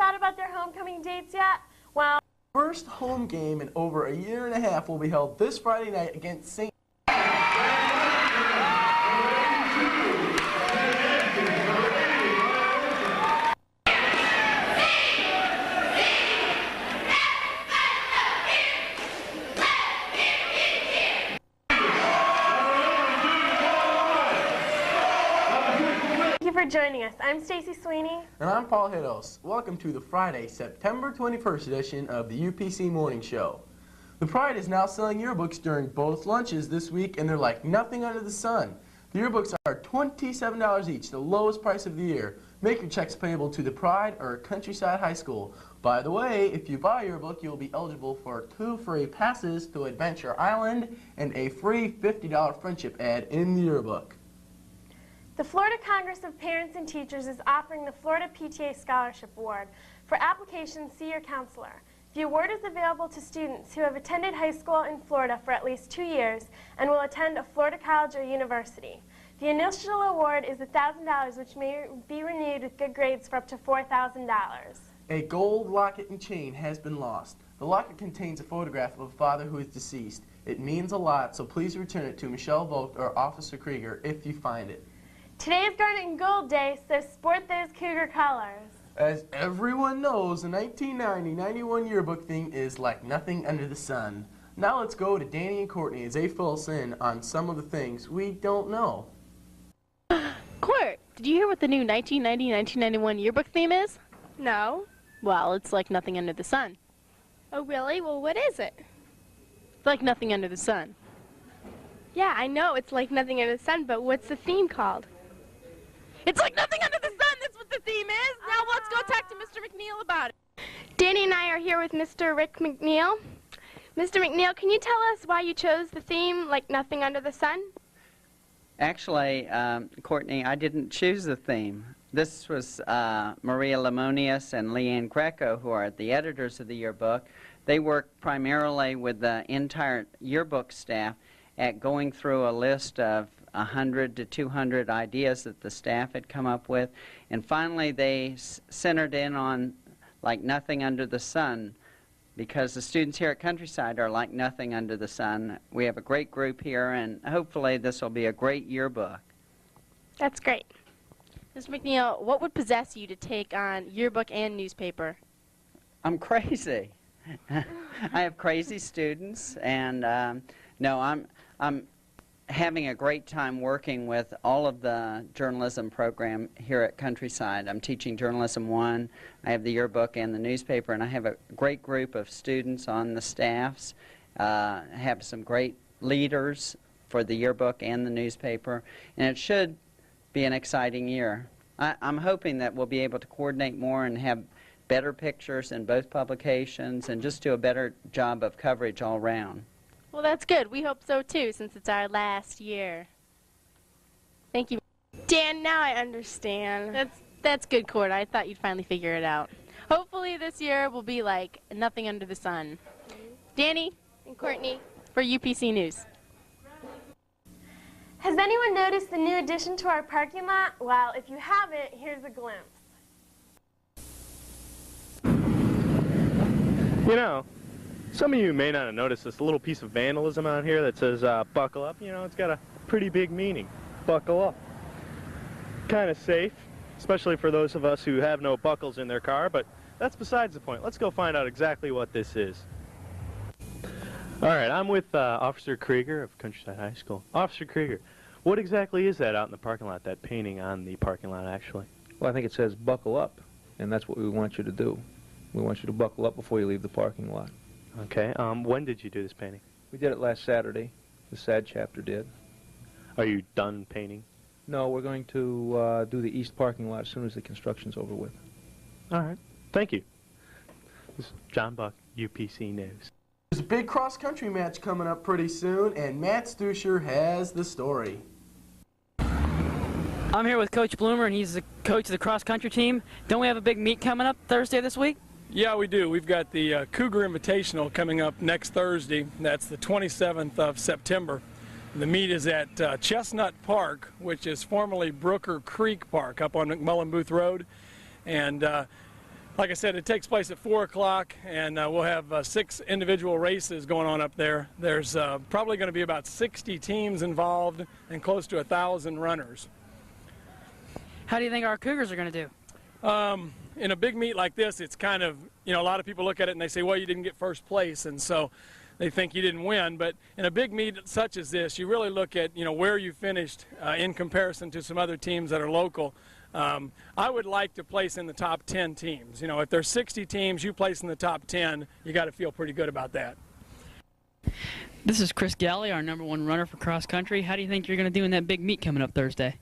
thought about their homecoming dates yet? Well, First home game in over a year and a half will be held this Friday night against St. For joining us. I'm Stacy Sweeney. And I'm Paul Hittos. Welcome to the Friday, September 21st edition of the UPC Morning Show. The Pride is now selling yearbooks during both lunches this week, and they're like nothing under the sun. The yearbooks are $27 each, the lowest price of the year. Make your checks payable to the Pride or Countryside High School. By the way, if you buy a yearbook, you'll be eligible for 2 free passes to Adventure Island and a free $50 friendship ad in the yearbook. The Florida Congress of Parents and Teachers is offering the Florida PTA Scholarship Award. For applications, see your counselor. The award is available to students who have attended high school in Florida for at least 2 years and will attend a Florida college or university. The initial award is $1,000, which may be renewed with good grades for up to $4,000. A gold locket and chain has been lost. The locket contains a photograph of a father who is deceased. It means a lot, so please return it to Michelle Vogt or Officer Krieger if you find it. Today is Garnet Gold Day, so sport those Cougar colors. As everyone knows, the 1990-91 yearbook theme is like nothing under the sun. Now let's go to Danny and Courtney as they fill us in on some of the things we don't know. Court, did you hear what the new 1990-1991 yearbook theme is? No. Well, it's like nothing under the sun. Oh, really? Well, what is it? It's like nothing under the sun. Yeah, I know it's like nothing under the sun, but what's the theme called? It's like nothing under the sun! That's what the theme is! Now let's go talk to Mr. McNeil about it. Danny and I are here with Mr. Rick McNeil. Mr. McNeil, can you tell us why you chose the theme, like nothing under the sun? Actually, Courtney, I didn't choose the theme. This was Maria Lemonius and Leanne Greco, who are the editors of the yearbook. They work primarily with the entire yearbook staff at going through a list of 100 to 200 ideas that the staff had come up with. And finally, they centered in on like nothing under the sun, because the students here at Countryside are like nothing under the sun. We have a great group here, and hopefully this will be a great yearbook. That's great. Mr. McNeil, what would possess you to take on yearbook and newspaper? I'm crazy. I have crazy students, and no, I'm having a great time working with all of the journalism program here at Countryside. I'm teaching Journalism 1. I have the yearbook and the newspaper, and I have a great group of students on the staffs. I have some great leaders for the yearbook and the newspaper, and it should be an exciting year. I'm hoping that we'll be able to coordinate more and have better pictures in both publications and just do a better job of coverage all around. Well, that's good. We hope so, too, since it's our last year. Thank you. Dan, now I understand. That's good, Court. I thought you'd finally figure it out. Hopefully this year will be like nothing under the sun. Danny And Courtney. for UPC News. Has anyone noticed the new addition to our parking lot? Well, if you haven't, here's a glimpse. You know, some of you may not have noticed this little piece of vandalism out here that says buckle up. You know, it's got a pretty big meaning. Buckle up. Kind of safe, especially for those of us who have no buckles in their car, but that's besides the point. Let's go find out exactly what this is. All right, I'm with Officer Krieger of Countryside High School. Officer Krieger, what exactly is that out in the parking lot, that painting on the parking lot actually? Well, I think it says buckle up, and that's what we want you to do. We want you to buckle up before you leave the parking lot. Okay, when did you do this painting? We did it last Saturday. The SAD chapter did. Are you done painting? No, we're going to do the east parking lot as soon as the construction's over with. All right, thank you. This is John Buck, UPC News. There's a big cross-country match coming up pretty soon, and Matt Stusher has the story. I'm here with Coach Bloomer, and he's the coach of the cross-country team. Don't we have a big meet coming up Thursday this week? Yeah, we do. We've got the Cougar Invitational coming up next Thursday. That's the 27th of September. The meet is at Chestnut Park, which is formerly Brooker Creek Park up on McMullen Booth Road. And Like I said, it takes place at 4 o'clock, and we'll have 6 individual races going on up there. There's probably going to be about 60 teams involved and close to 1,000 runners. How do you think our Cougars are going to do? In a big meet like this, it's kind of, a lot of people look at it and they say, well, you didn't get first place, and so they think you didn't win. But in a big meet such as this, you really look at, where you finished in comparison to some other teams that are local. I would like to place in the top 10 teams. If there's 60 teams, you place in the top 10, you got to feel pretty good about that. This is Chris Galley, our #1 runner for cross country. How do you think you're going to do in that big meet coming up Thursday?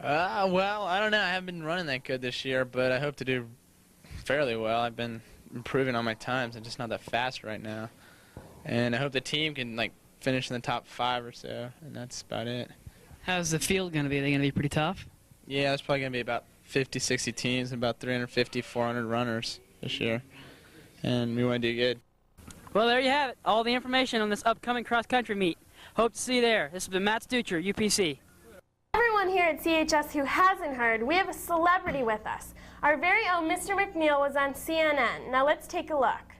Well, I don't know. I haven't been running that good this year, but I hope to do fairly well. I've been improving on my times. I'm just not that fast right now. And I hope the team can, finish in the top 5 or so, and that's about it. How's the field going to be? Are they going to be pretty tough? Yeah, there's probably going to be about 50, 60 teams and about 350, 400 runners this year. And we want to do good. Well, there you have it. All the information on this upcoming cross-country meet. Hope to see you there. This has been Matt Stucher, UPC. Everyone here at CHS who hasn't heard, we have a celebrity with us. Our very own Mr. McNeil was on CNN. Now let's take a look.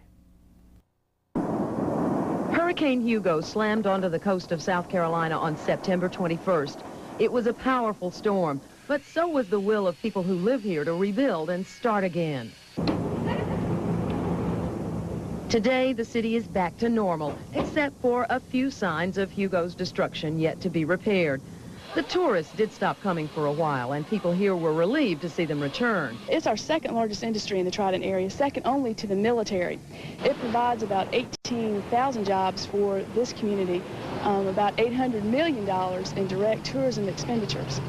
Hurricane Hugo slammed onto the coast of South Carolina on September 21st. It was a powerful storm, but so was the will of people who live here to rebuild and start again. Today, the city is back to normal, except for a few signs of Hugo's destruction yet to be repaired. The tourists did stop coming for a while, and people here were relieved to see them return. It's our second largest industry in the Trident area, second only to the military. It provides about 18,000 jobs for this community, about $800 million in direct tourism expenditures.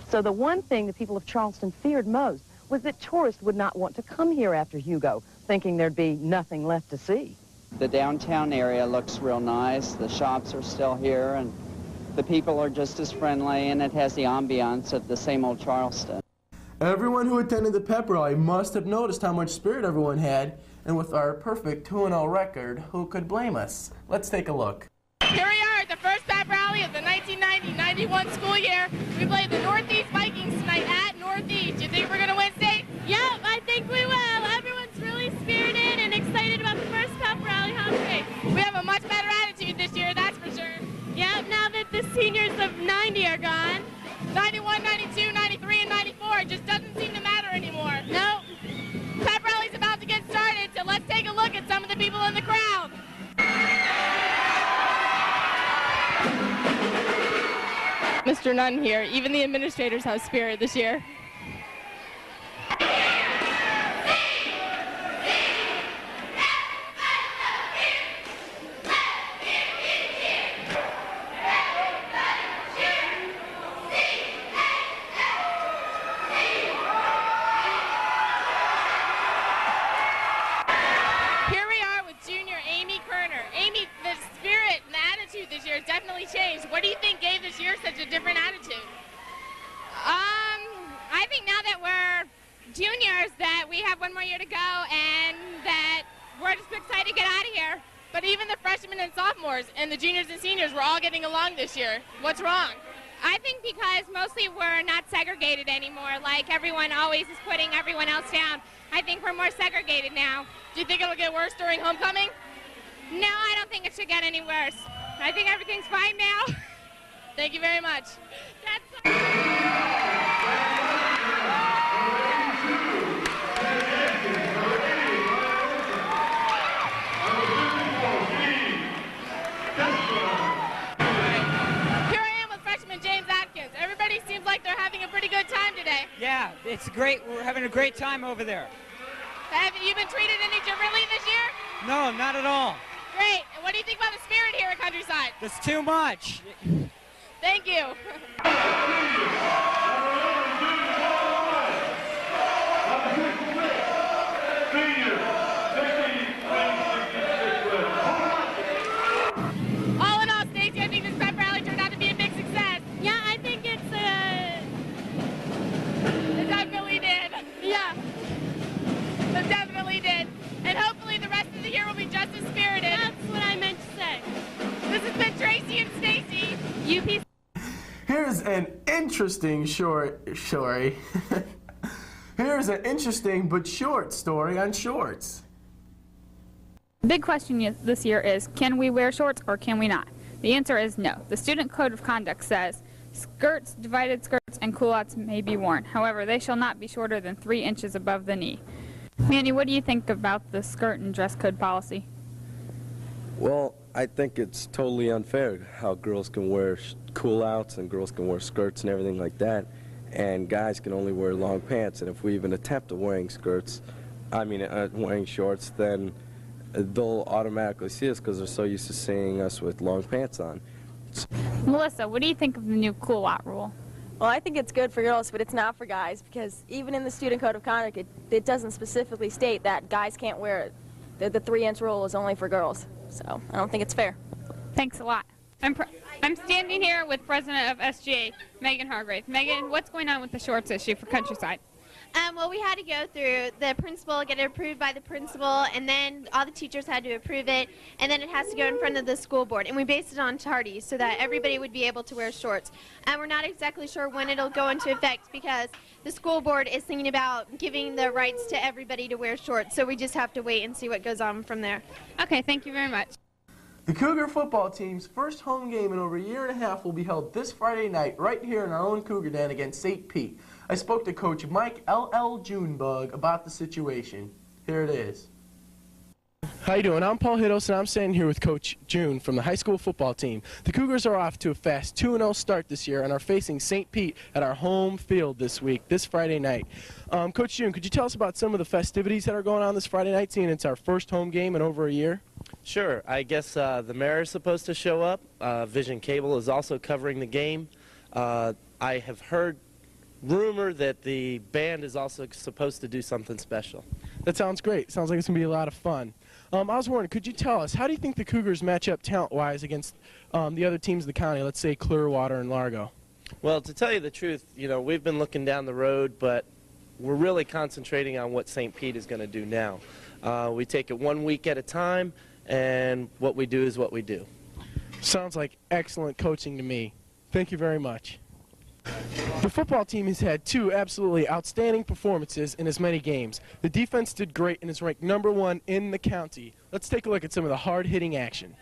So the one thing the people of Charleston feared most was that tourists would not want to come here after Hugo, thinking there'd be nothing left to see. The downtown area looks real nice. The shops are still here, and the people are just as friendly, and it has the ambiance of the same old Charleston. Everyone who attended the pep rally must have noticed how much spirit everyone had, and with our perfect 2-0 record, who could blame us? Let's take a look. Here we are at the first pep rally of the 1990-91 school year. We play the Northeast Vikings tonight at Northeast. You think we're going to win state? Yep, I think we will. Everyone's really spirited and excited about the first pep rally, huh, We have a much better attitude this year, that's for sure. Yep, now that the seniors of 90 are gone. 91, 92, 93, and 94, it just doesn't seem to matter anymore. Nope. Pep rally's about to get started, so let's take a look at some of the people in the crowd. Mr. Nunn here. Even the administrators have spirit this year. This year has definitely changed. What do you think gave this year such a different attitude? I think now that we're juniors that we have one more year to go and that we're just excited to get out of here. But even the freshmen and sophomores and the juniors and seniors were all getting along this year. What's wrong? I think because mostly we're not segregated anymore. Like everyone always is putting everyone else down. I think we're more segregated now. Do you think it'll get worse during homecoming? No, I don't think it should get any worse. I think everything's fine now. Thank you very much. Here I am with freshman James Atkins. Everybody seems like they're having a pretty good time today. Yeah, it's great. We're having a great time over there. Have you been treated any differently this year? No, not at all. Great. And what do you think about the spirit here at Countryside? That's too much. Thank you. All in all, Stacey, I think this pep rally turned out to be a big success. Yeah, I think it definitely did. Yeah. It definitely did. And hopefully the rest of the year will be just as spirited. That's what I meant to say. This has been Tracy and Stacy. UPC. Here's an interesting story. Here's an interesting but short story on shorts. The big question this year is, can we wear shorts or can we not? The answer is no. The Student Code of Conduct says, skirts, divided skirts, and culottes may be worn. However, they shall not be shorter than 3 inches above the knee. Manny, what do you think about the skirt and dress code policy? Well, I think it's totally unfair how girls can wear culottes and girls can wear skirts and everything like that, and guys can only wear long pants. And if we even attempt at wearing wearing shorts, then they'll automatically see us because they're so used to seeing us with long pants on. Melissa, what do you think of the new culotte rule? Well, I think it's good for girls, but it's not for guys, because even in the Student Code of Conduct, it doesn't specifically state that guys can't wear it. The 3-inch rule is only for girls, so I don't think it's fair. Thanks a lot. I'm standing here with President of SGA, Megan Hargrave. Megan, what's going on with the shorts issue for Countryside? Well, we had to go through the principal, get it approved by the principal, and then all the teachers had to approve it, and then it has to go in front of the school board. And we based it on tardy so that everybody would be able to wear shorts. And we're not exactly sure when it'll go into effect because the school board is thinking about giving the rights to everybody to wear shorts. So we just have to wait and see what goes on from there. Okay, thank you very much. The Cougar football team's first home game in over a year and a half will be held this Friday night right here in our own Cougar Den against St. Pete. I spoke to Coach Mike L.L. Junebug about the situation. Here it is. How you doing? I'm Paul Hittos, and I'm standing here with Coach June from the high school football team. The Cougars are off to a fast 2-0 start this year and are facing St. Pete at our home field this Friday night. Coach June, could you tell us about some of the festivities that are going on this Friday night, seeing it's our first home game in over a year? Sure. I guess the mayor is supposed to show up. Vision Cable is also covering the game. I have heard rumor that the band is also supposed to do something special. That sounds great. Sounds like it's going to be a lot of fun. I was wondering, could you tell us, how do you think the Cougars match up talent-wise against the other teams of the county, let's say Clearwater and Largo? Well, to tell you the truth, we've been looking down the road, but we're really concentrating on what St. Pete is going to do now. We take it 1 week at a time, and what we do is what we do. Sounds like excellent coaching to me. Thank you very much. The football team has had 2 absolutely outstanding performances in as many games. The defense did great and is ranked #1 in the county. Let's take a look at some of the hard-hitting action.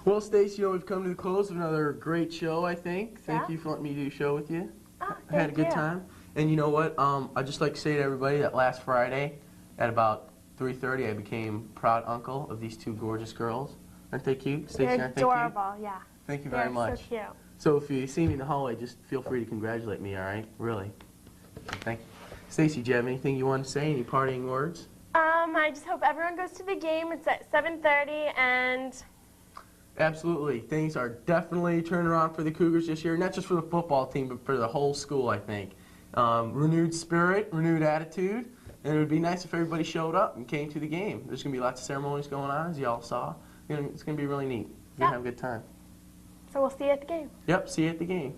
Well, Stacy, we've come to the close of another great show, I think. Thank you for letting me do a show with you. I had a good time. And you know what? I'd just like to say to everybody that last Friday at about 3:30, I became proud uncle of these 2 gorgeous girls. Aren't they cute? Stacy, They're aren't they cute? adorable, yeah. Thank you very much. So cute. So if you see me in the hallway, just feel free to congratulate me, all right? Really. Thank you. Stacy, do you have anything you want to say? Any parting words? I just hope everyone goes to the game. It's at 7:30, and Absolutely. Things are definitely turning around for the Cougars this year, not just for the football team, but for the whole school, I think. Renewed spirit, renewed attitude, and it would be nice if everybody showed up and came to the game. There's going to be lots of ceremonies going on, as you all saw. It's going to be really neat. We're going to have a good time. so we'll see you at the game. Yep, see you at the game.